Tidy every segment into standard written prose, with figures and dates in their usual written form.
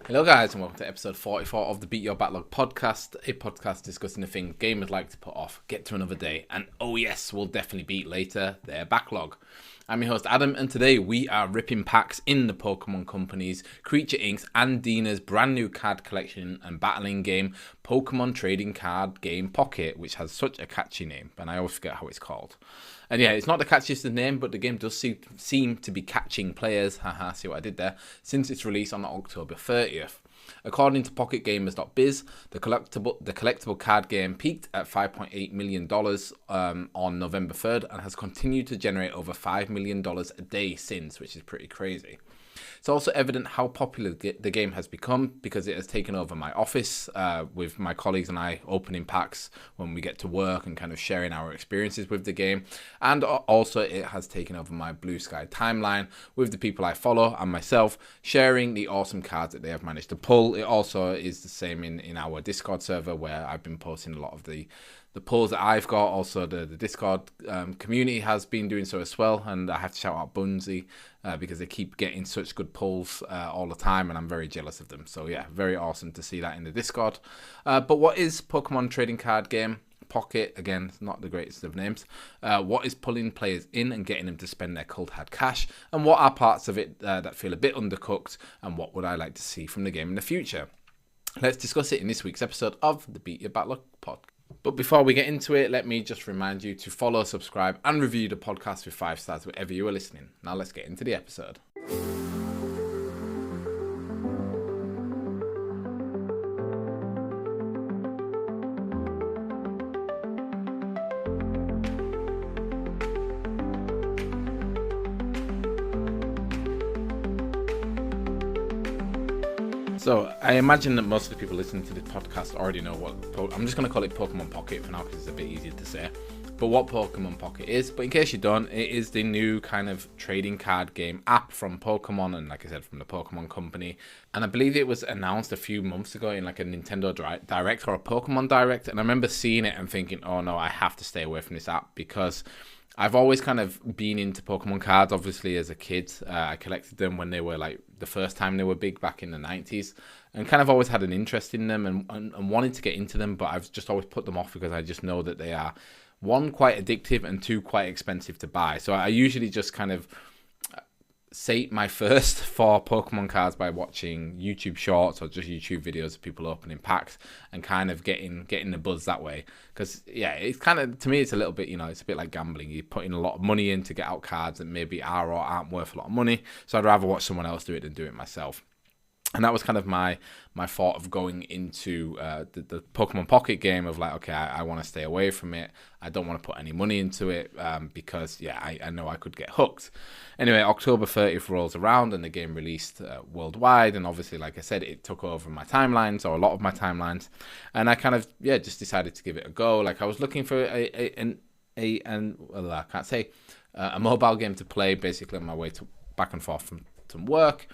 Hello guys and welcome to episode 44 of the Beat Your Backlog podcast, a podcast discussing the thing gamers like to put off, get to another day, and oh yes, we'll definitely beat later, their backlog. I'm your host Adam, and today we are ripping packs in the Pokémon Company's, Creature Inc.'s and Dina's brand new card collection and battling game, Pokémon Trading Card Game Pocket, which has such a catchy name, and I always forget how it's called. And yeah, it's not the catchiest of name, but the game does seem to be catching players, haha, see what I did there, since its release on October 30th. According to PocketGamers.biz, the collectible card game peaked at $5.8 million on November 3rd and has continued to generate over $5 million a day since, which is pretty crazy. It's also evident how popular the game has become because it has taken over my office with my colleagues and I opening packs when we get to work and kind of sharing our experiences with the game. And also it has taken over my Blue Sky timeline with the people I follow and myself sharing the awesome cards that they have managed to pull. It also is the same in our Discord server where I've been posting a lot of the pulls that I've got. Also the Discord community has been doing so as well, and I have to shout out Bunzi because they keep getting such good pulls all the time, and I'm very jealous of them. So yeah, very awesome to see that in the Discord. But what is Pokemon Trading Card Game Pocket? Again, not the greatest of names. What is pulling players in and getting them to spend their cold hard cash, and what are parts of it that feel a bit undercooked, and what would I like to see from the game in the future? Let's discuss it in this week's episode of the Beat Your Backlog podcast. But before we get into it, let me just remind you to follow, subscribe, and review the podcast with 5 stars wherever you are listening. Now let's get into the episode. So I imagine that most of the people listening to this podcast already know what I'm just going to call it Pokemon Pocket for now because it's a bit easier to say. But what Pokemon Pocket is, but in case you don't, it is the new kind of trading card game app from Pokemon and, like I said, from the Pokemon Company. And I believe it was announced a few months ago in like a Nintendo Direct or a Pokemon Direct. And I remember seeing it and thinking, oh no, I have to stay away from this app because I've always kind of been into Pokemon cards, obviously, as a kid. I collected them when they were like the first time they were big back in the 90s and kind of always had an interest in them and wanted to get into them, but I've just always put them off because I just know that they are, one, quite addictive and two, quite expensive to buy. So I usually just kind of sate my thirst for Pokemon cards by watching YouTube shorts or just YouTube videos of people opening packs and kind of getting the buzz that way. Because yeah, it's kind of, to me, it's a little bit, it's a bit like gambling. You're putting a lot of money in to get out cards that maybe are or aren't worth a lot of money. So I'd rather watch someone else do it than do it myself. And that was kind of my thought of going into the Pokemon Pocket game of like, okay, I want to stay away from it. I don't want to put any money into it because, yeah, I know I could get hooked. Anyway, October 30th rolls around and the game released worldwide. And obviously, like I said, it took over my timelines or a lot of my timelines. And I kind of, just decided to give it a go. Like I was looking for a mobile game to play basically on my way to back and forth from work.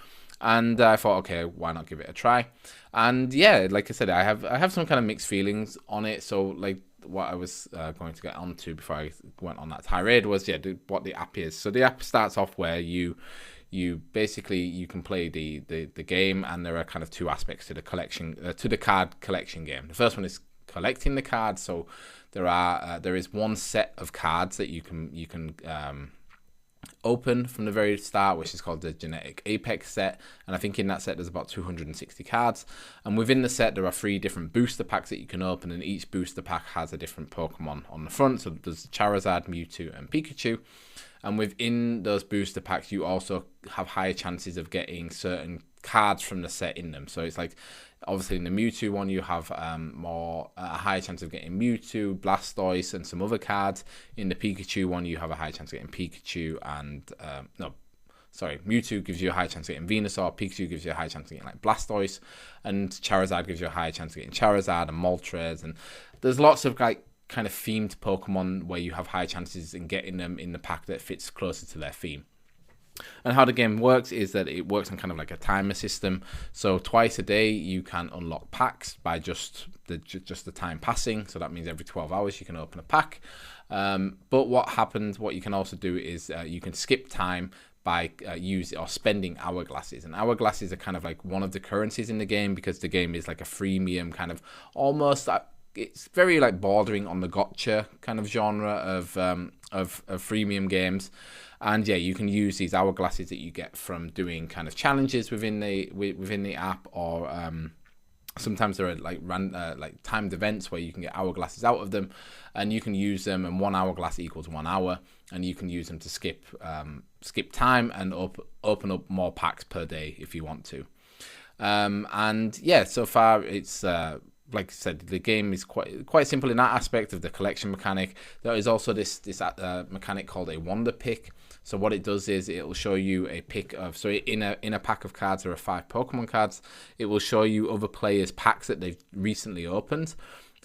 And I thought, okay, why not give it a try? And yeah, like I said, I have some kind of mixed feelings on it. So like what I was going to get onto before I went on that tirade was what the app is. So the app starts off where you basically you can play the game, and there are kind of two aspects to the collection to the card collection game. The first one is collecting the cards. So there is one set of cards that you can open from the very start, which is called the Genetic Apex set, and I think in that set there's about 260 cards, and within the set there are 3 different booster packs that you can open, and each booster pack has a different Pokemon on the front. So there's Charizard, Mewtwo and Pikachu, and within those booster packs you also have higher chances of getting certain cards from the set in them. So it's like, obviously in the Mewtwo one you have a higher chance of getting Mewtwo, Blastoise and some other cards. In the Pikachu one you have a high chance of getting Pikachu and Mewtwo gives you a high chance of getting Venusaur, Pikachu gives you a high chance of getting like Blastoise, and Charizard gives you a high chance of getting Charizard and Moltres. And there's lots of like kind of themed Pokemon where you have high chances in getting them in the pack that fits closer to their theme. And how the game works is that it works on kind of like a timer system. So twice a day you can unlock packs by just the time passing. So that means every 12 hours you can open a pack. But what you can also do is you can skip time by using or spending hourglasses. And hourglasses are kind of like one of the currencies in the game, because the game is like a freemium kind of almost. It's very like bordering on the gotcha kind of genre of freemium games. And yeah, you can use these hourglasses that you get from doing kind of challenges within the app, or sometimes there are like timed events where you can get hourglasses out of them, and you can use them. And 1 hourglass equals 1 hour, and you can use them to skip time and open up more packs per day if you want to. And yeah, so far it's. Like I said, the game is quite simple in that aspect of the collection mechanic. There is also this mechanic called a wonder pick. So what it does is it will show you a pick of, so in a pack of cards there are 5 Pokemon cards. It will show you other players' packs that they've recently opened,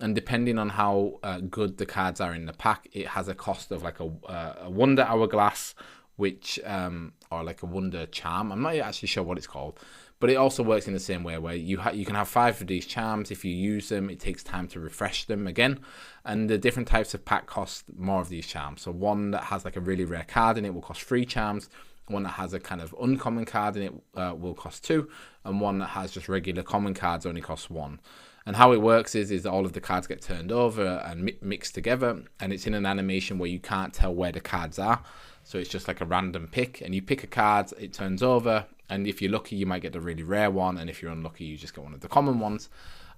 and depending on how good the cards are in the pack, it has a cost of like a wonder hourglass, which or like a wonder charm. I'm not actually sure what it's called. But it also works in the same way, where you can have 5 of these charms. If you use them, it takes time to refresh them again. And the different types of pack cost more of these charms. So one that has like a really rare card in it will cost 3 charms. One that has a kind of uncommon card in it will cost 2. And one that has just regular common cards only costs 1. And how it works is all of the cards get turned over and mixed together. And it's in an animation where you can't tell where the cards are. So it's just like a random pick. And you pick a card, it turns over. And if you're lucky, you might get the really rare one. And if you're unlucky, you just get one of the common ones.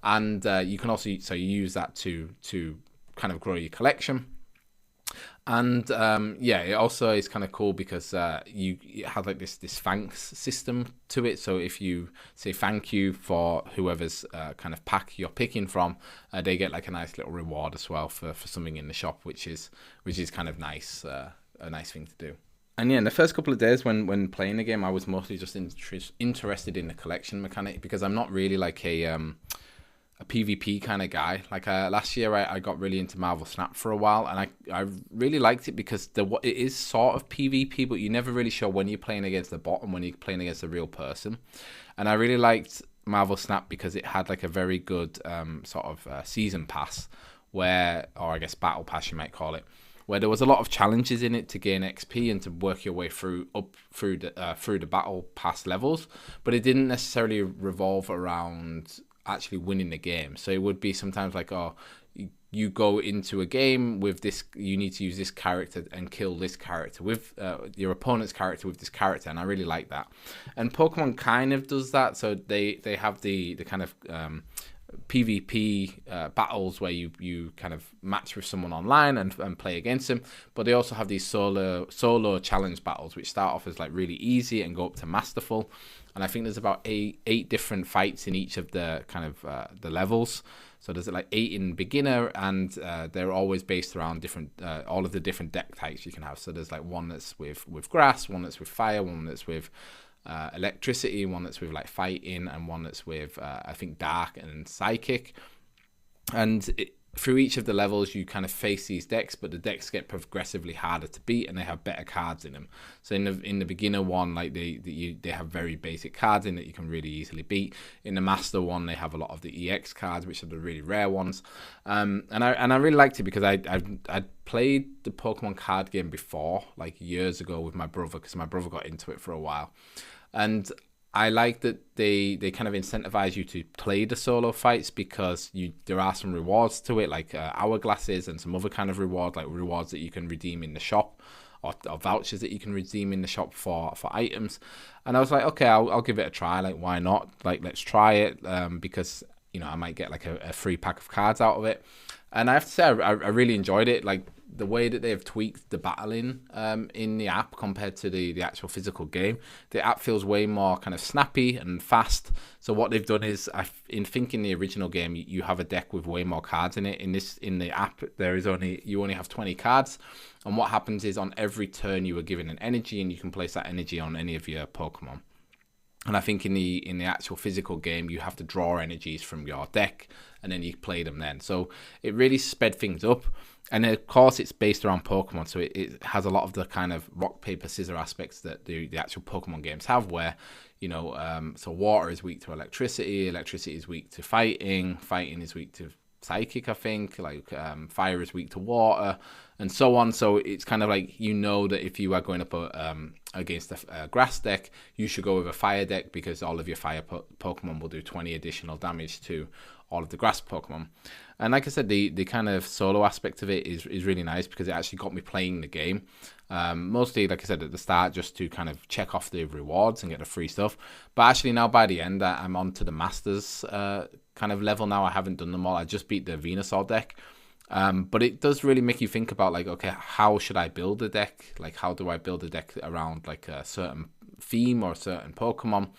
And you can also, so you use that to kind of grow your collection. And yeah, it also is kind of cool because it has like this thanks system to it. So if you say thank you for whoever's kind of pack you're picking from, they get like a nice little reward as well for something in the shop, which is kind of nice, a nice thing to do. And yeah, in the first couple of days when playing the game, I was mostly just interested in the collection mechanic, because I'm not really like a PvP kind of guy. Like last year, I got really into Marvel Snap for a while, and I really liked it because it is sort of PvP, but you're never really sure when you're playing against the bot and when you're playing against a real person. And I really liked Marvel Snap because it had like a very good sort of season pass, or I guess battle pass you might call it, where there was a lot of challenges in it to gain XP and to work your way through the battle pass levels, but it didn't necessarily revolve around actually winning the game. So it would be sometimes like, oh, you go into a game with this, you need to use this character and kill this character with your opponent's character with this character, and I really like that. And Pokemon kind of does that. So they have the kind of PvP battles where you kind of match with someone online and play against them, but they also have these solo challenge battles which start off as like really easy and go up to masterful. And I think there's about eight different fights in each of the kind of the levels. So there's like 8 in beginner, and they're always based around different all of the different deck types you can have. So there's like one that's with grass, one that's with fire, one that's with electricity, one that's with like fighting, and one that's with I think dark and psychic. And through each of the levels you kind of face these decks, but the decks get progressively harder to beat and they have better cards in them. So in the beginner one, like they have very basic cards in that you can really easily beat. In the master one, they have a lot of the EX cards, which are the really rare ones. And I really liked it because I'd played the Pokemon card game before, like years ago, with my brother, because my brother got into it for a while. And I like that they kind of incentivize you to play the solo fights, because there are some rewards to it, like hourglasses and some other kind of rewards, like rewards that you can redeem in the shop, or vouchers that you can redeem in the shop for items. And I was like, okay, I'll give it a try. Like, why not? Like, let's try it, because I might get like a free pack of cards out of it. And I have to say, I really enjoyed it. Like, the way that they've tweaked the battling in the app compared to the actual physical game, the app feels way more kind of snappy and fast. So what they've done is, in the original game, you have a deck with way more cards in it. In the app, you only have 20 cards, and what happens is on every turn you are given an energy, and you can place that energy on any of your Pokemon. And I think in the actual physical game, you have to draw energies from your deck, and then you play them then. So it really sped things up. And of course, it's based around Pokemon, so it has a lot of the kind of rock, paper, scissors aspects that the actual Pokemon games have, where, so water is weak to electricity is weak to fighting is weak to psychic, I think, like fire is weak to water, and so on. So it's kind of like, you know, that if you are going up against a grass deck, you should go with a fire deck, because all of your fire Pokemon will do 20 additional damage to all of the grass Pokemon. And like I said, the kind of solo aspect of it is really nice, because it actually got me playing the game. Mostly, like I said at the start, just to kind of check off the rewards and get the free stuff. But actually now by the end, I'm on to the Masters kind of level now. I haven't done them all. I just beat the Venusaur deck. But it does really make you think about, like, okay, how should I build a deck? Like, how do I build a deck around like a certain theme or a certain Pokemon?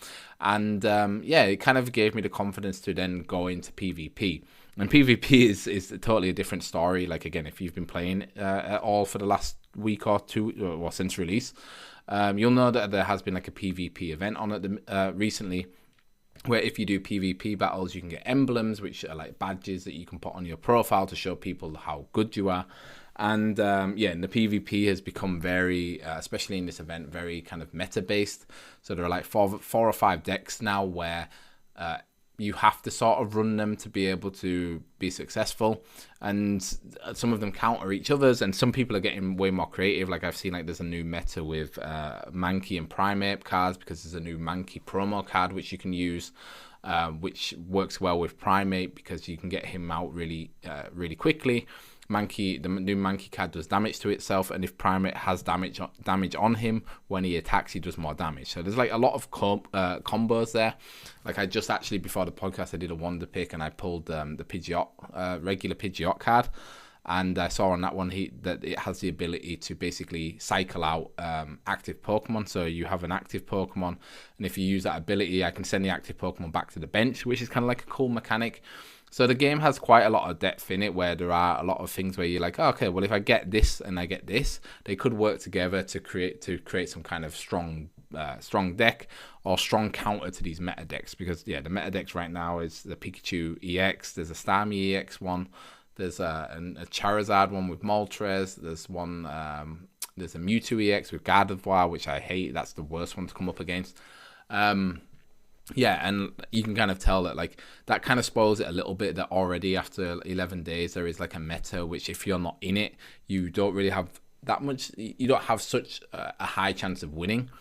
And yeah, it kind of gave me the confidence to then go into PvP. And PvP is totally a different story. Like, again, if you've been playing at all for the last week or two, or since release, you'll know that there has been like a PvP event on it recently, where if you do PvP battles, you can get emblems, which are like badges that you can put on your profile to show people how good you are. And yeah, and the PvP has become very, especially in this event, very kind of meta-based. So there are like four or five decks now where you have to sort of run them to be able to be successful, and some of them counter each other's, and some people are getting way more creative. Like, I've seen like there's a new meta with Mankey and Primeape cards, because there's a new Mankey promo card which you can use, which works well with Primeape because you can get him out really quickly. Mankey, the new Mankey card does damage to itself, and if Primeape has damage on him, when he attacks, he does more damage. So there's like a lot of combos there. Like, I just actually, before the podcast, I did a wonder pick, and I pulled the Pidgeot, regular Pidgeot card, and I saw on that one that it has the ability to basically cycle out active Pokemon. So you have an active Pokemon, and if you use that ability, I can send the active Pokemon back to the bench, which is kind of like a cool mechanic. So the game has quite a lot of depth in it, where there are a lot of things where you're like, oh, okay, well, if I get this and I get this, they could work together to create some kind of strong deck or strong counter to these meta decks. Because yeah, the meta decks right now is the Pikachu EX, there's a Starmie EX one, there's a Charizard one with Moltres, there's one there's a Mewtwo EX with Gardevoir, which I hate. That's the worst one to come up against. Yeah, and you can kind of tell that, like, that kind of spoils it a little bit, that already after 11 days there is like a meta which, if you're not in it, you don't really have that much, you don't have such a high chance of winning.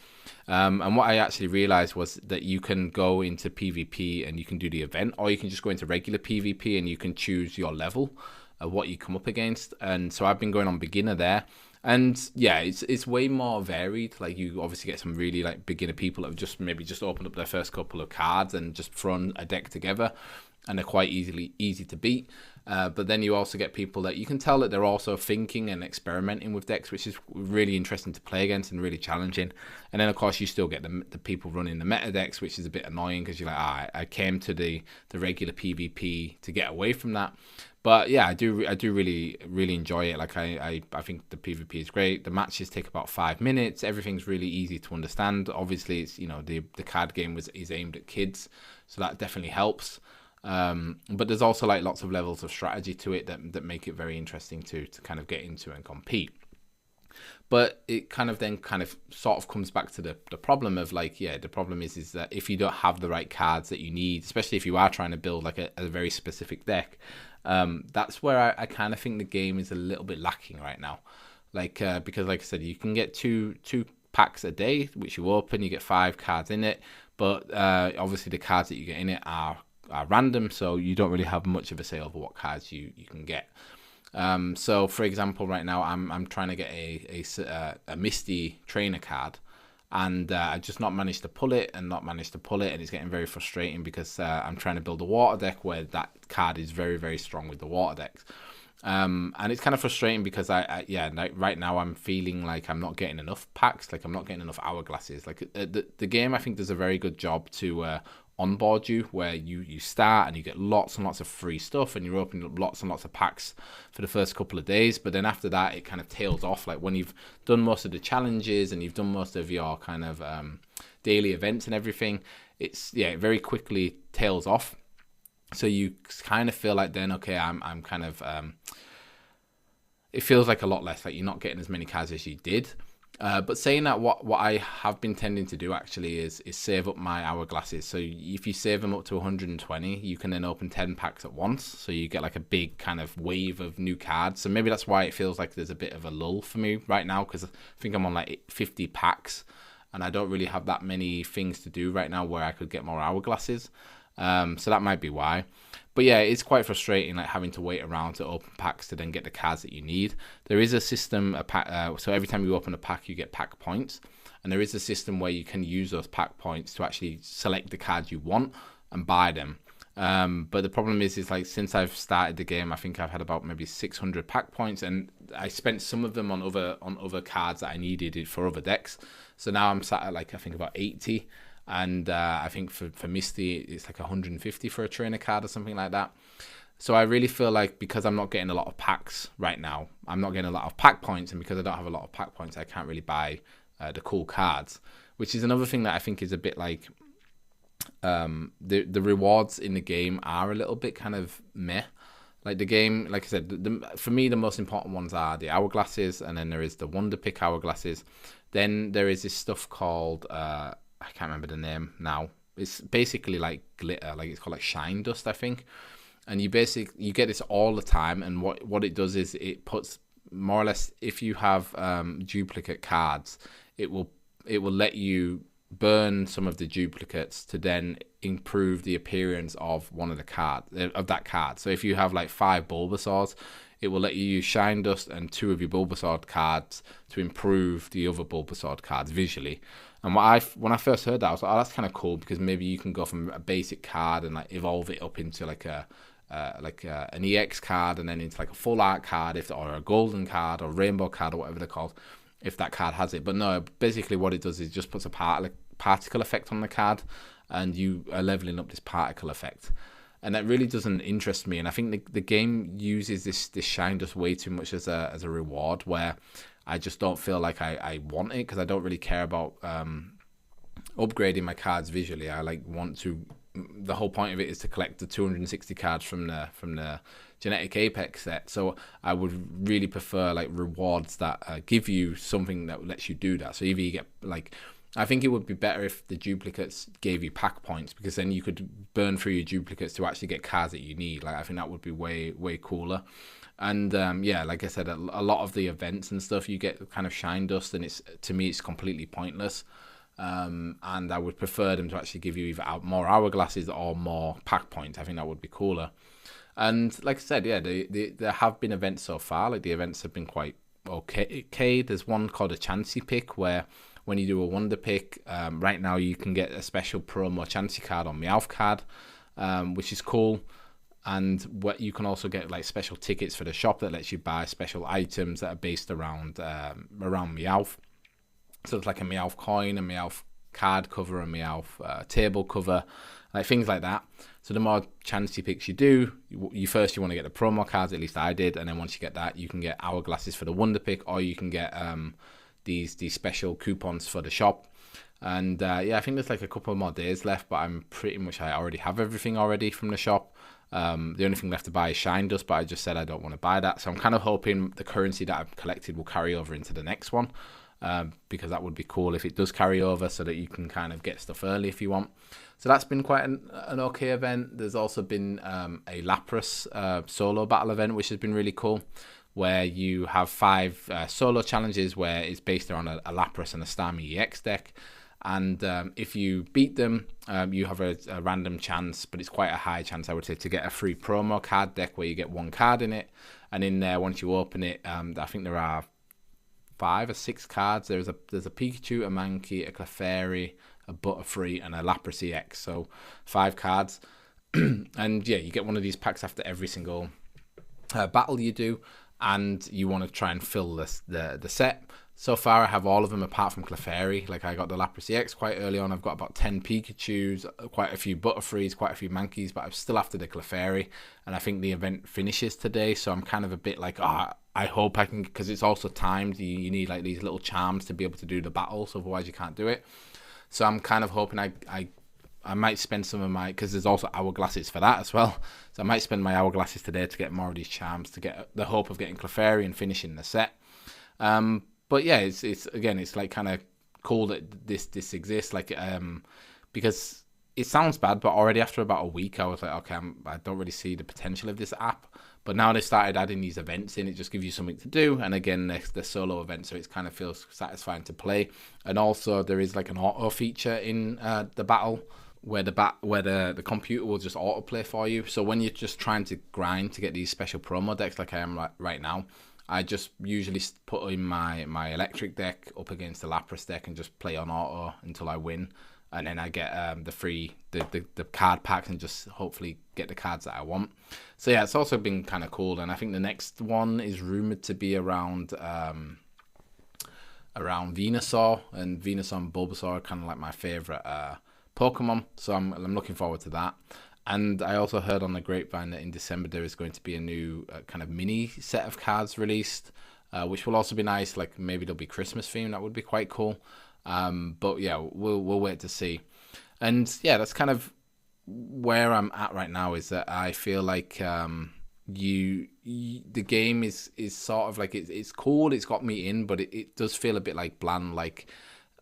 And what I actually realized was that you can go into PvP and you can do the event, or you can just go into regular PvP and you can choose your level of what you come up against. And so I've been going on beginner there. And yeah, it's way more varied. Like, you obviously get some really like beginner people that have maybe just opened up their first couple of cards and just thrown a deck together, and they're quite easy to beat. But then you also get people that you can tell that they're also thinking and experimenting with decks, which is really interesting to play against and really challenging. And then of course you still get the people running the meta decks, which is a bit annoying, because you're like, I came to the regular PvP to get away from that. But yeah, I do really enjoy it. Like, I think the PvP is great. The matches take about 5 minutes. Everything's really easy to understand. Obviously, it's, you know, the card game is aimed at kids, so that definitely helps. But there's also like lots of levels of strategy to it that make it very interesting to kind of get into and compete. But it kind of sort of comes back to the problem of, like, yeah, the problem is that if you don't have the right cards that you need, especially if you are trying to build like a very specific deck, that's where I kind of think the game is a little bit lacking right now. Like, because like I said, you can get two packs a day, which you open, you get 5 cards in it, but obviously the cards that you get in it are random, so you don't really have much of a say over what cards you can get. So for example, right now I'm trying to get a Misty trainer card, and I just not managed to pull it, and it's getting very frustrating, because I'm trying to build a water deck where that card is very, very strong with the water decks. And it's kind of frustrating because right now I'm feeling like I'm not getting enough packs, like I'm not getting enough hourglasses. Like, the game, I think, does a very good job to onboard you, where you start and you get lots and lots of free stuff, and you're opening up lots and lots of packs for the first couple of days. But then after that, it kind of tails off. Like, when you've done most of the challenges and you've done most of your kind of daily events and everything, it very quickly tails off. So you kind of feel like then, okay, I'm kind of it feels like a lot less, like you're not getting as many cards as you did. But saying that, what I have been tending to do actually is save up my hourglasses. So if you save them up to 120, you can then open 10 packs at once. So you get like a big kind of wave of new cards. So maybe that's why it feels like there's a bit of a lull for me right now, because I think I'm on like 50 packs and I don't really have that many things to do right now where I could get more hourglasses. So that might be why. But yeah, it's quite frustrating, like having to wait around to open packs to then get the cards that you need. There is a system, so every time you open a pack, you get pack points. And there is a system where you can use those pack points to actually select the cards you want and buy them. But the problem is like, since I've started the game, I think I've had about maybe 600 pack points, and I spent some of them on other cards that I needed for other decks. So now I'm sat at like, I think about 80. And I think for Misty, it's like 150 for a trainer card or something like that. So I really feel like, because I'm not getting a lot of packs right now, I'm not getting a lot of pack points, and because I don't have a lot of pack points, I can't really buy the cool cards, which is another thing that I think is a bit like, the rewards in the game are a little bit kind of meh. Like the game, like I said, for me, the most important ones are the hourglasses, and then there is the Wonder Pick hourglasses. Then there is this stuff called... I can't remember the name now. It's basically like glitter, like it's called like shine dust, I think. And you get this all the time, and what it does is it puts more or less, if you have duplicate cards, it will let you burn some of the duplicates to then improve the appearance of one of the that card. So if you have like 5 Bulbasaurs, it will let you use Shine Dust and 2 of your Bulbasaur cards to improve the other Bulbasaur cards visually. And when I first heard that, I was like, oh, that's kind of cool, because maybe you can go from a basic card and like evolve it up into like an EX card, and then into like a full art card, or a golden card or rainbow card or whatever they're called, if that card has it. But no, basically what it does is just puts a particle effect on the card, and you are leveling up this particle effect. And that really doesn't interest me. And I think the game uses this shine dust way too much as a reward, where I just don't feel like I want it, because I don't really care about upgrading my cards visually. I want to. The whole point of it is to collect the 260 cards from the Genetic Apex set. So I would really prefer like rewards that give you something that lets you do that. So either you get like, I think it would be better if the duplicates gave you pack points, because then you could burn through your duplicates to actually get cards that you need. Like I think that would be way cooler. And yeah, like I said, a lot of the events and stuff, you get kind of shine dust, and to me it's completely pointless. And I would prefer them to actually give you either more hourglasses or more pack points. I think that would be cooler. And like I said, yeah, there have been events so far. Like the events have been quite okay. There's one called a Chansey Pick, where when you do a Wonder Pick, right now you can get a special promo Chansey card on Meowth card, which is cool. And what you can also get like special tickets for the shop that lets you buy special items that are based around Meowth. So it's like a Meowth coin, a Meowth card cover, a Meowth table cover, like things like that. So the more Chansey Picks you do, you want to get the promo cards, at least I did, and then once you get that, you can get hourglasses for the Wonder Pick, or you can get these special coupons for the shop. And yeah, I think there's like a couple more days left, but I'm pretty much, I already have everything already from the shop. The only thing left to buy is Shine Dust, but I just said I don't want to buy that. So I'm kind of hoping the currency that I've collected will carry over into the next one, because that would be cool if it does carry over, so that you can kind of get stuff early if you want. So that's been quite an okay event. There's also been a Lapras solo battle event, which has been really cool, where you have 5 solo challenges where it's based around a Lapras and a Starmie EX deck. And if you beat them, you have a random chance, but it's quite a high chance, I would say, to get a free promo card deck where you get 1 card in it. And in there, once you open it, I think there are 5 or 6 cards. There's a Pikachu, a Mankey, a Clefairy, a Butterfree, and a Lapras EX. So 5 cards. And yeah, you get one of these packs after every single battle you do. And you want to try and fill the set. So far, I have all of them apart from Clefairy. Like, I got the Lapras EX quite early on. I've got about 10 Pikachus, quite a few Butterfrees, quite a few Mankeys, but I'm still after the Clefairy. And I think the event finishes today, so I'm kind of a bit like, I hope I can, because it's also timed. You need, like, these little charms to be able to do the battles, otherwise you can't do it. So I'm kind of hoping I might spend some of my, because there's also hourglasses for that as well. So I might spend my hourglasses today to get more of these charms, to get the hope of getting Clefairy and finishing the set. But yeah, it's again, it's like kind of cool that this exists, like because it sounds bad, but already after about a week, I was like, okay, I don't really see the potential of this app. But now they started adding these events in, it just gives you something to do. And again, the solo event, so it kind of feels satisfying to play. And also, there is like an auto feature in the battle where the computer will just autoplay for you. So when you're just trying to grind to get these special promo decks, like I am right now, I just usually put in my electric deck up against the Lapras deck and just play on auto until I win. And then I get the card packs and just hopefully get the cards that I want. So yeah, it's also been kind of cool. And I think the next one is rumored to be around Venusaur, and Venusaur and Bulbasaur are kind of like my favorite Pokemon. So I'm looking forward to that. And I also heard on the grapevine that in December there is going to be a new kind of mini set of cards released, which will also be nice. Like maybe there'll be Christmas themed. That would be quite cool. But yeah, we'll wait to see. And yeah, that's kind of where I'm at right now, is that I feel like the game is sort of like it's cool, it's got me in, but it does feel a bit like bland. Like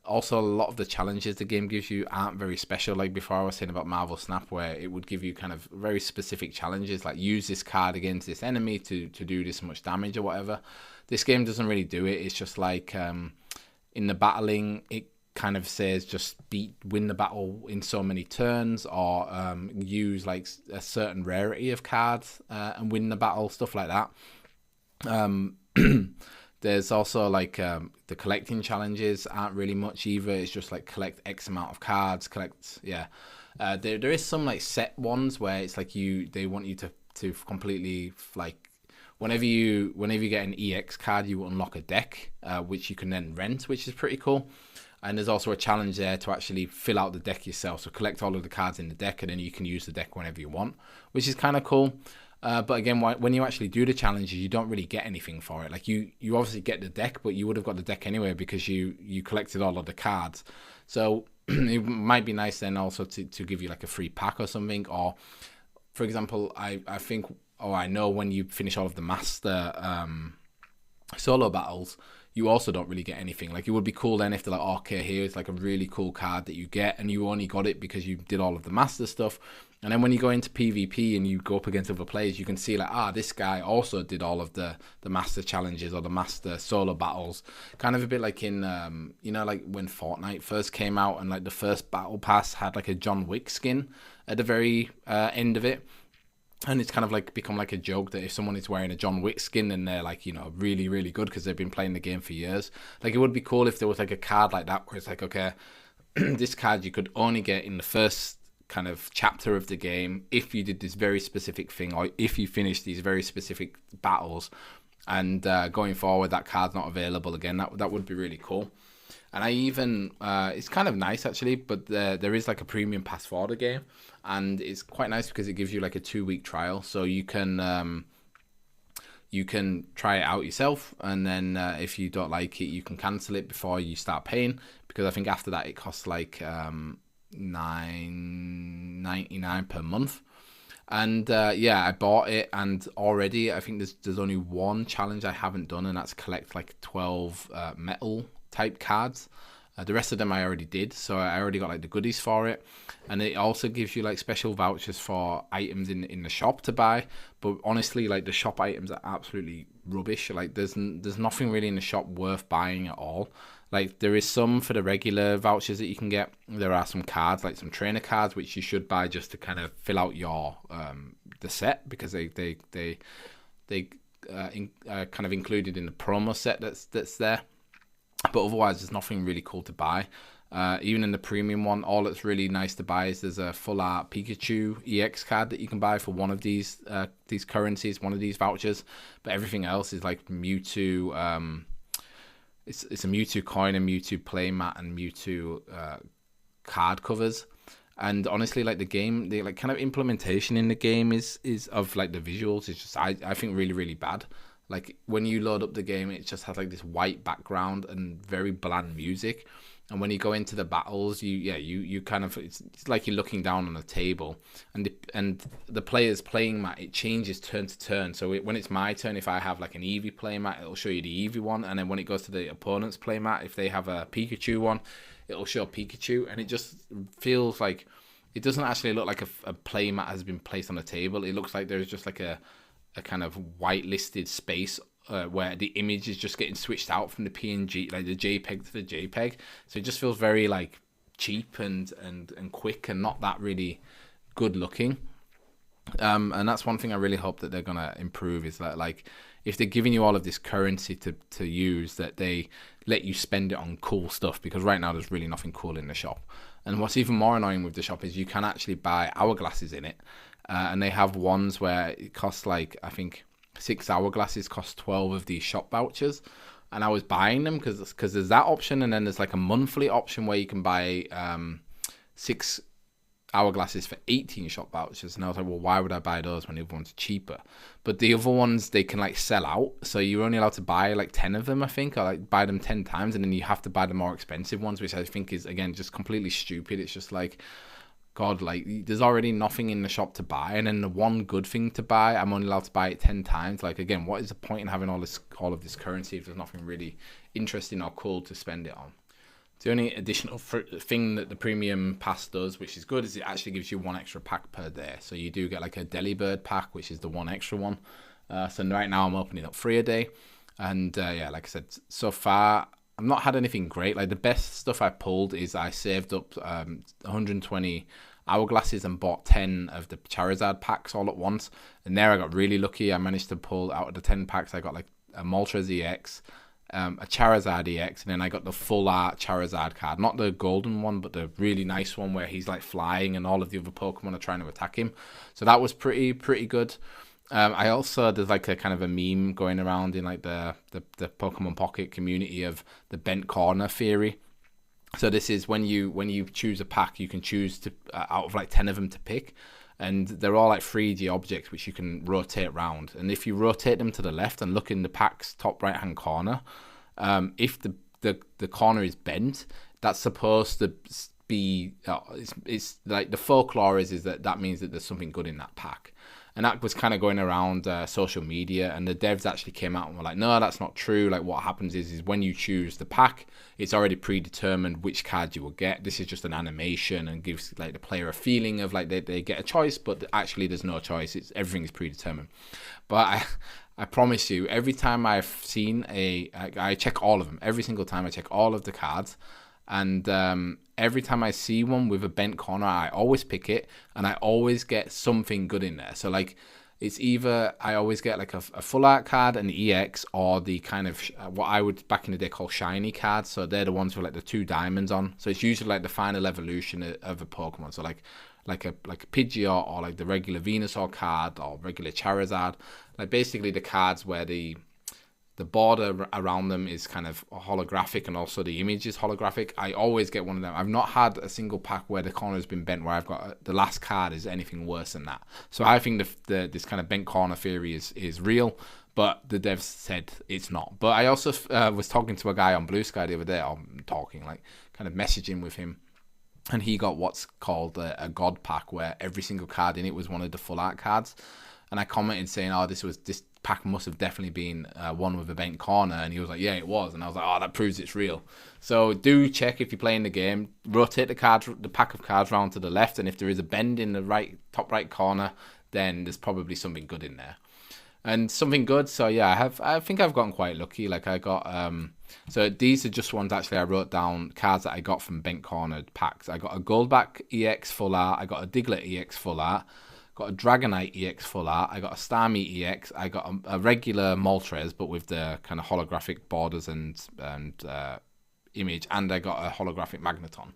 also a lot of the challenges the game gives you aren't very special. Like before I was saying about Marvel Snap, where it would give you kind of very specific challenges, like use this card against this enemy to do this much damage or whatever. This game doesn't really do it. It's just like in the battling, it kind of says just win the battle in so many turns, or use like a certain rarity of cards and win the battle, stuff like that. There's also like the collecting challenges aren't really much either. It's just like collect X amount of cards, there is some like set ones where it's like they want you to completely like whenever you get an EX card, you unlock a deck, which you can then rent, which is pretty cool. And there's also a challenge there to actually fill out the deck yourself. So collect all of the cards in the deck, and then you can use the deck whenever you want, which is kind of cool. But again, when you actually do the challenges, you don't really get anything for it. Like you obviously get the deck, but you would have got the deck anyway because you collected all of the cards. So it might be nice then also to give you like a free pack or something. Or, for example, I think... I know when you finish all of the master solo battles, you also don't really get anything. Like it would be cool then if they're like, okay, here's like a really cool card that you get, and you only got it because you did all of the master stuff. And then when you go into PvP and you go up against other players, you can see like, this guy also did all of the master challenges or the master solo battles. Kind of a bit like in, like when Fortnite first came out and like the first battle pass had like a John Wick skin at the very end of it. And it's kind of like become like a joke that if someone is wearing a John Wick skin, then they're like, really, really good because they've been playing the game for years. Like it would be cool if there was like a card like that where it's like, okay, this card you could only get in the first kind of chapter of the game if you did this very specific thing, or if you finished these very specific battles, and going forward that card's not available again. That would be really cool. And I even, it's kind of nice actually, but there is like a premium pass for the game, and it's quite nice because it gives you like a 2-week trial, so you can try it out yourself, and then if you don't like it, you can cancel it before you start paying, because I think after that it costs like $9.99 per month. And I bought it, and already I think there's only one challenge I haven't done, and that's collect like 12 metal type cards. The rest of them I already did, so I already got like the goodies for it. And it also gives you like special vouchers for items in the shop to buy. But honestly, like the shop items are absolutely rubbish. Like there's nothing really in the shop worth buying at all. Like there is some for the regular vouchers that you can get. There are some cards, like some trainer cards, which you should buy just to kind of fill out your the set, because they kind of included in the promo set that's there. But otherwise, there's nothing really cool to buy. Even in the premium one, all that's really nice to buy is there's a full art Pikachu EX card that you can buy for one of these currencies, one of these vouchers. But everything else is like Mewtwo. It's a Mewtwo coin, a Mewtwo playmat, and Mewtwo card covers. And honestly, like the game, the like kind of implementation in the game is of like the visuals is just I think really, really bad. Like when you load up the game, it just has like this white background and very bland music. And when you go into the battles, you kind of, it's like you're looking down on a table, and the player's playing mat, it changes turn to turn. So when it's my turn, if I have like an Eevee play mat, it'll show you the Eevee one, and then when it goes to the opponent's play mat, if they have a Pikachu one, it'll show Pikachu, and it just feels like it doesn't actually look like a play mat has been placed on a table. It looks like there's just like a kind of whitelisted space where the image is just getting switched out from the PNG, like the JPEG to the JPEG. So it just feels very like cheap and quick and not that really good looking. And that's one thing I really hope that they're gonna improve, is that like if they're giving you all of this currency to use, that they let you spend it on cool stuff, because right now there's really nothing cool in the shop. And what's even more annoying with the shop is you can actually buy hourglasses in it, and they have ones where it costs like, I think 6 hourglasses cost 12 of these shop vouchers, and I was buying them because there's that option, and then there's like a monthly option where you can buy 6 hourglasses for 18 shop vouchers, and I was like, well, why would I buy those when the other ones are cheaper? But the other ones, they can like sell out, so you're only allowed to buy like 10 of them, I think, or like buy them 10 times, and then you have to buy the more expensive ones, which I think is, again, just completely stupid. It's just like, God, like there's already nothing in the shop to buy, and then the one good thing to buy, I'm only allowed to buy it 10 times. Like, again, what is the point in having all of this currency if there's nothing really interesting or cool to spend it on? The only additional thing that the premium pass does, which is good, is it actually gives you 1 extra pack per day. So you do get like a Delibird pack, which is the 1 extra one. So right now I'm opening up 3 a day, and yeah, like I said, so far I've not had anything great. Like the best stuff I pulled is I saved up 120 hourglasses and bought 10 of the Charizard packs all at once, and there I got really lucky. I managed to pull out of the 10 packs, I got like a Moltres EX, a Charizard EX, and then I got the full art Charizard card, not the golden one, but the really nice one where he's like flying and all of the other Pokemon are trying to attack him. So that was pretty good. I also, there's like a kind of a meme going around in like the Pokemon Pocket community of the bent corner theory. So this is when you choose a pack, you can choose to out of like 10 of them to pick, and they're all like 3D objects which you can rotate around. And if you rotate them to the left and look in the pack's top right hand corner, if the corner is bent, that's supposed to be it's like the folklore is that means that there's something good in that pack. And that was kind of going around social media, and the devs actually came out and were like, no, that's not true. Like what happens is when you choose the pack, it's already predetermined which card you will get. This is just an animation and gives like the player a feeling of like they get a choice, but actually there's no choice. Everything is predetermined. But I promise you, every time I've seen I check all of them. Every single time I check all of the cards. And every time I see one with a bent corner, I always pick it, and I always get something good in there. So like, it's either I always get like a full art card, an EX, or the kind of what I would back in the day call shiny cards. So they're the ones with like the 2 diamonds on. So it's usually like the final evolution of a Pokemon. So like a Pidgeot, or like the regular Venusaur card, or regular Charizard. Like basically the cards where the border around them is kind of holographic, and also the image is holographic. I always get one of them. I've not had a single pack where the corner has been bent where I've got the last card is anything worse than that. So I think this kind of bent corner theory is real, but the devs said it's not. But I also was talking to a guy on Blue Sky the other day, kind of messaging with him, and he got what's called a God pack, where every single card in it was one of the full art cards. And I commented saying, oh, this pack must have definitely been one with a bent corner, and he was like, yeah, it was. And I was like, oh, that proves it's real. So do check if you're playing the game, rotate the pack of cards round to the left, and if there is a bend in the top right corner, then there's probably something good in there. And something good, so yeah, I think I've gotten quite lucky. Like I got so these are just ones actually I wrote down, cards that I got from bent cornered packs. I got a Goldback EX full art, I got a Diglett EX full art, got a Dragonite EX full art, I got a Starmie EX, I got a regular Moltres, but with the kind of holographic borders and image, and I got a holographic Magneton.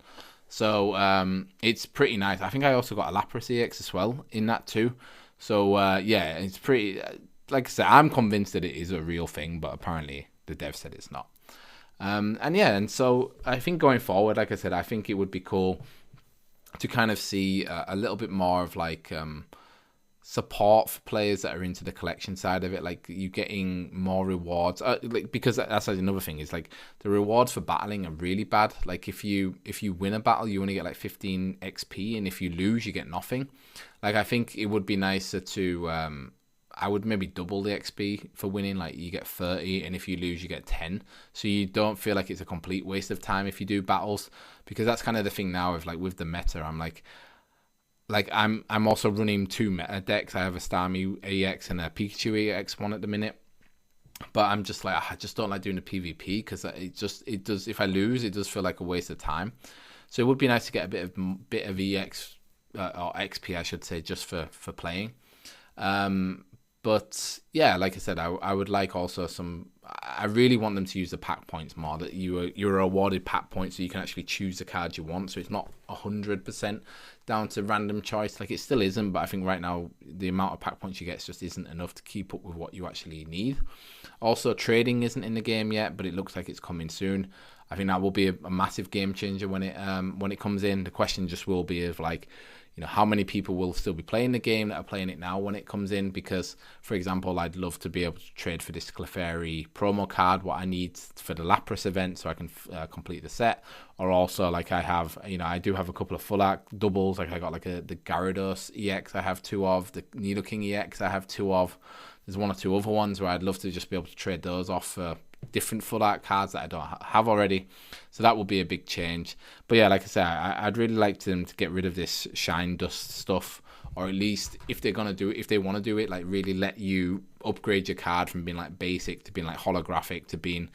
So it's pretty nice. I think I also got a Lapras EX as well in that too. So yeah, it's pretty, like I said, I'm convinced that it is a real thing, but apparently the dev said it's not. And yeah, and so I think going forward, like I said, I think it would be cool to kind of see a little bit more of like support for players that are into the collection side of it. Like, you getting more rewards, like, because that's another thing, is like the rewards for battling are really bad. Like, if you win a battle, you only get like 15 XP, and if you lose, you get nothing. Like, I think it would be nicer to I would maybe double the XP for winning. Like, you get 30, and if you lose, you get 10. So you don't feel like it's a complete waste of time if you do battles, because that's kind of the thing now of, like, with the meta. I'm also running 2 meta decks. I have a Starmie EX and a Pikachu EX one at the minute. But I'm just like, I just don't like doing the PvP, because it does, if I lose, it does feel like a waste of time. So it would be nice to get a bit of EX or XP, I should say, just for playing. But yeah, like I said, I would like also I really want them to use the pack points more, that you're awarded pack points so you can actually choose the card you want, so it's not 100% down to random choice. Like, it still isn't, but I think right now the amount of pack points you get just isn't enough to keep up with what you actually need. Also, trading isn't in the game yet, but it looks like it's coming soon. I think that will be a massive game changer when it comes in. The question just will be of, like, how many people will still be playing the game that are playing it now when it comes in? Because, for example, I'd love to be able to trade for this Clefairy promo card, what I need for the Lapras event, so I can complete the set. Or also, like, I do have a couple of full art doubles. Like, I got like the Gyarados EX I have 2 of, the Nidoking EX I have 2 of. There's 1 or 2 other ones where I'd love to just be able to trade those off for different full art cards that I don't have already. So that will be a big change. But yeah, like I said, I'd really like them to get rid of this shine dust stuff, or at least, if they're gonna do it, if they want to do it, like, really let you upgrade your card from being like basic to being like holographic to being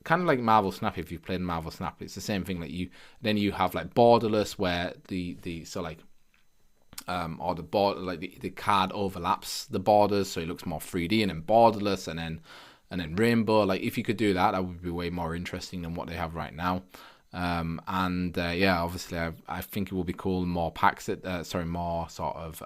kind of like Marvel Snap. If you've played Marvel Snap, it's the same thing. Like, you have like borderless, where or the border, like the card overlaps the borders, so it looks more 3D, and then borderless, and then rainbow. Like, if you could do that, that would be way more interesting than what they have right now. Yeah, obviously, I think it will be cool. More packs more sort of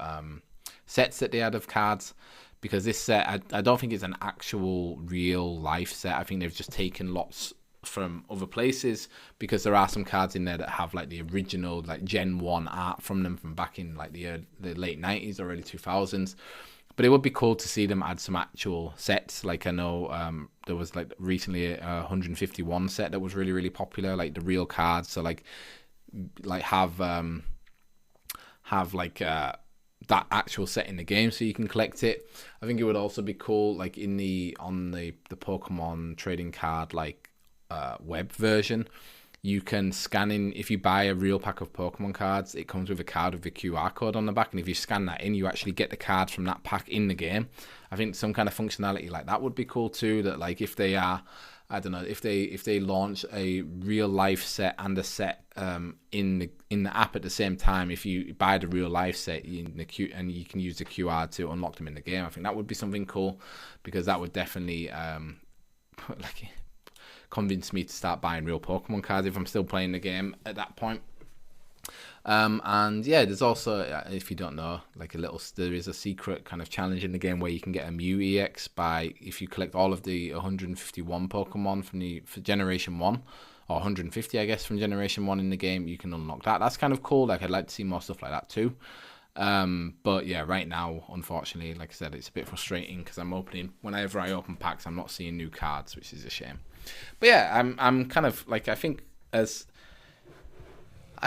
sets that they add of cards, because this set, I don't think it's an actual real life set. I think they've just taken lots from other places, because there are some cards in there that have like the original, like, Gen 1 art from them from back in like the late 90s or early 2000s. But it would be cool to see them add some actual sets. Like, I know there was like recently a 151 set that was really, really popular, like the real cards. So like have like that actual set in the game so you can collect it. I think it would also be cool, like, on the Pokemon trading card, like, web version, you can scan in. If you buy a real pack of Pokemon cards, it comes with a card with a QR code on the back, and if you scan that in, you actually get the cards from that pack in the game. I think some kind of functionality like that would be cool too. That, like, if they are, I don't know, if they launch a real life set and a set in the app at the same time, if you buy the real life set in the queue, and you can use the QR to unlock them in the game, I think that would be something cool, because that would definitely like, convince me to start buying real Pokemon cards if I'm still playing the game at that point. And yeah, there's also, if you don't know, like, there is a secret kind of challenge in the game where you can get a Mew EX if you collect all of the 151 Pokemon for Generation 1, or 150, I guess, from Generation 1 in the game. You can unlock that. That's kind of cool. Like, I'd like to see more stuff like that too. But yeah, right now, unfortunately, like I said, it's a bit frustrating, because whenever I open packs, I'm not seeing new cards, which is a shame. But yeah, I'm kind of like, I think, I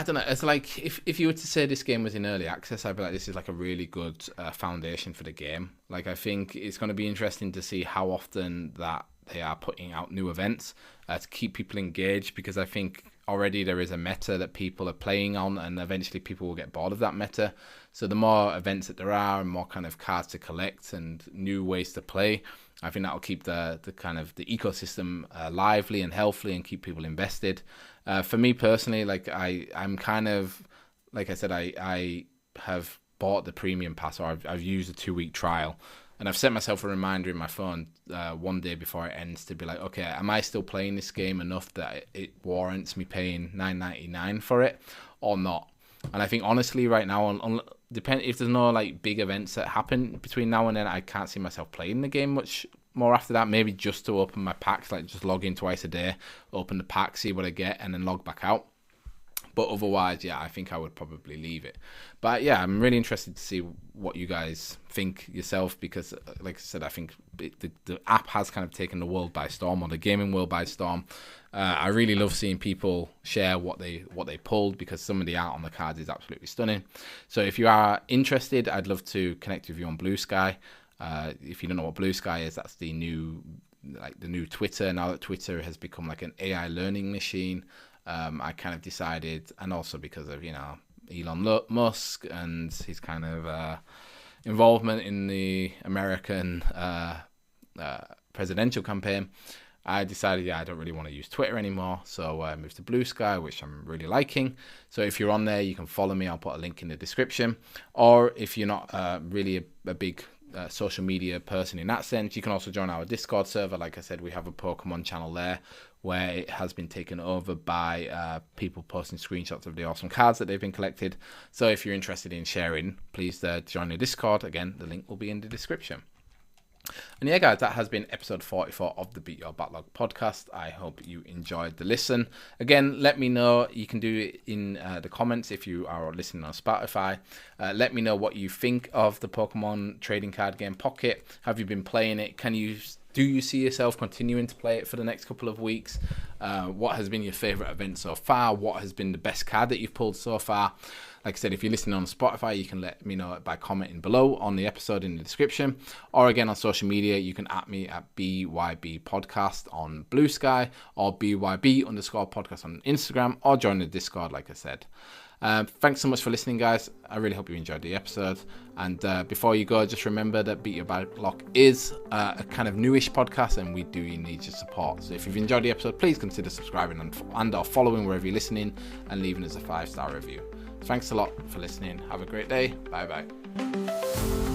don't know, it's like, if you were to say this game was in early access, I'd be like, this is like a really good foundation for the game. Like, I think it's going to be interesting to see how often that they are putting out new events to keep people engaged, because I think already there is a meta that people are playing on, and eventually people will get bored of that meta. So the more events that there are, and more kind of cards to collect and new ways to play, I think that'll keep the kind of the ecosystem lively and healthy, and keep people invested. For me personally, like, I'm kind of, like I said, I have bought the premium pass, or I've used a 2-week trial, and I've set myself a reminder in my phone one day before it ends to be like, okay, am I still playing this game enough that it warrants me paying $9.99 for it or not? And I think, honestly, right now, if there's no like big events that happen between now and then, I can't see myself playing the game much more after that. Maybe just to open my packs, like just log in twice a day, open the pack, see what I get, and then log back out. But otherwise, yeah, I think I would probably leave it. But yeah, I'm really interested to see what you guys think yourself, because like I said, I think the app has kind of taken the world by storm, or the gaming world by storm. I really love seeing people share what they pulled, because some of the art on the cards is absolutely stunning. So if you are interested, I'd love to connect with you on Blue Sky. If you don't know what Blue Sky is, that's the new Twitter. Now that Twitter has become like an AI learning machine, I kind of decided, and also because of Elon Musk and his kind of involvement in the American presidential campaign, I decided, I don't really want to use Twitter anymore. So I moved to Blue Sky, which I'm really liking. So if you're on there, you can follow me. I'll put a link in the description. Or if you're not really a big social media person in that sense, you can also join our Discord server. Like I said, we have a Pokemon channel there where it has been taken over by people posting screenshots of the awesome cards that they've been collected. So if you're interested in sharing, please join the Discord. Again, the link will be in the description. And yeah, guys, that has been episode 44 of the Beat Your Backlog podcast. I hope you enjoyed the listen. Again, let me know. You can do it in the comments if you are listening on Spotify. Let me know what you think of the Pokemon trading card game Pocket. Have you been playing it? Do you see yourself continuing to play it for the next couple of weeks? What has been your favorite event so far? What has been the best card that you've pulled so far? Like I said, if you're listening on Spotify, you can let me know by commenting below on the episode in the description. Or again, on social media, you can at me at BYB Podcast on Blue Sky, or BYB_podcast on Instagram, or join the Discord, like I said. Thanks so much for listening, guys. I really hope you enjoyed the episode. And before you go, just remember that Beat Your Backlog is a kind of newish podcast, and we do need your support. So if you've enjoyed the episode, please consider subscribing and or following wherever you're listening, and leaving us a 5-star review. Thanks a lot for listening. Have a great day. Bye bye.